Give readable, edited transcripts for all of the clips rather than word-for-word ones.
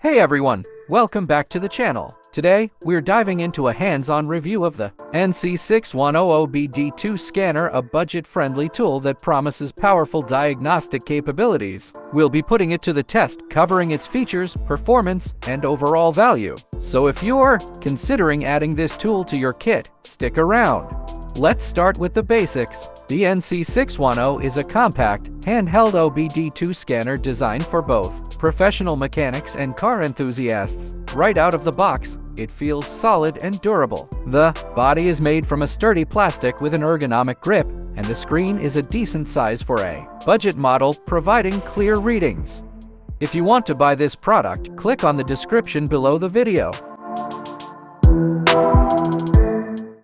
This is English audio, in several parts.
Hey everyone, welcome back to the channel. Today, we're diving into a hands-on review of the NC610 OBD2 scanner, a budget-friendly tool that promises powerful diagnostic capabilities. We'll be putting it to the test, covering its features, performance, and overall value. So if you're considering adding this tool to your kit, stick around. Let's start with the basics. The NC610 is a compact, handheld OBD2 scanner designed for both professional mechanics and car enthusiasts. Right out of the box, it feels solid and durable. The body is made from a sturdy plastic with an ergonomic grip, and the screen is a decent size for a budget model, providing clear readings. If you want to buy this product, click on the description below the video.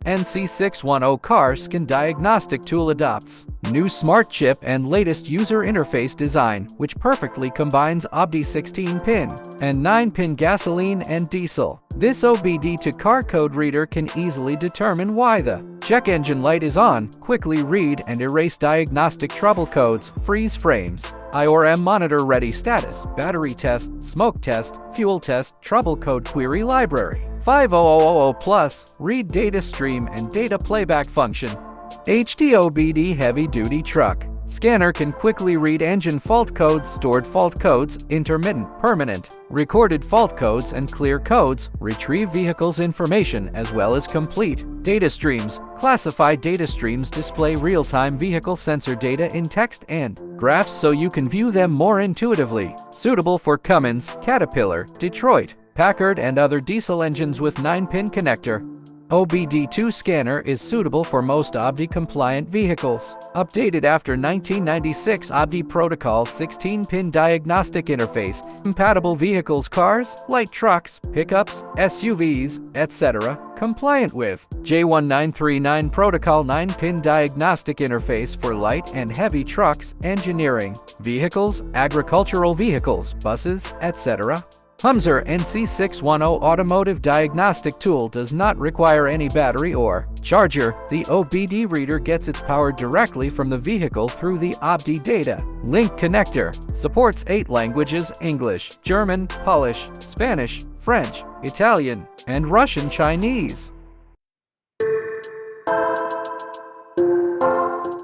NC610 Car Scan Diagnostic Tool adopts new smart chip and latest user interface design, which perfectly combines OBD 16-pin and 9-pin gasoline and diesel. This OBD2 car code reader can easily determine why the check engine light is on, quickly read and erase diagnostic trouble codes, freeze frames, I/M monitor ready status, battery test, smoke test, fuel test, trouble code query library. 5000 plus, read data stream and data playback function. HD OBD heavy-duty truck. Scanner can quickly read engine fault codes, stored fault codes, intermittent, permanent, recorded fault codes, and clear codes, retrieve vehicle's information as well as complete data streams. Classified data streams display real-time vehicle sensor data in text and graphs so you can view them more intuitively. Suitable for Cummins, Caterpillar, Detroit, Packard, and other diesel engines with 9-pin connector. OBD2 scanner is suitable for most OBD-compliant vehicles. Updated after 1996 OBD protocol 16-pin diagnostic interface. Compatible vehicles, cars, light trucks, pickups, SUVs, etc. Compliant with J1939 protocol 9-pin diagnostic interface for light and heavy trucks, engineering, vehicles, agricultural vehicles, buses, etc. Humzer NC610 automotive diagnostic tool does not require any battery or charger. The OBD reader gets its power directly from the vehicle through the OBD data link connector. Supports 8 languages: English, German, Polish, Spanish, French, Italian, and Russian Chinese.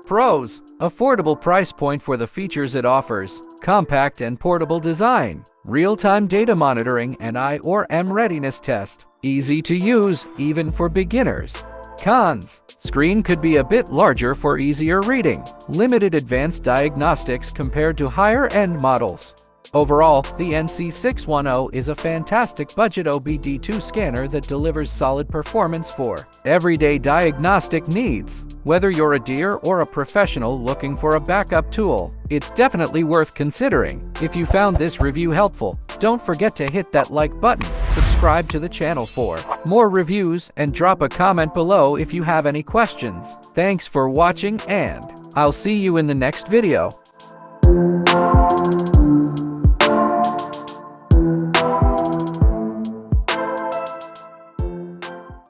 Pros: affordable price point for the features it offers, compact and portable design, real-time data monitoring and I/M readiness test, easy to use even for beginners. Cons: screen could be a bit larger for easier reading, limited advanced diagnostics compared to higher-end models. Overall, the NC610 is a fantastic budget OBD2 scanner that delivers solid performance for everyday diagnostic needs. Whether you're a deer or a professional looking for a backup tool, it's definitely worth considering. If you found this review helpful, don't forget to hit that like button, subscribe to the channel for more reviews, and drop a comment below if you have any questions. Thanks for watching, and I'll see you in the next video.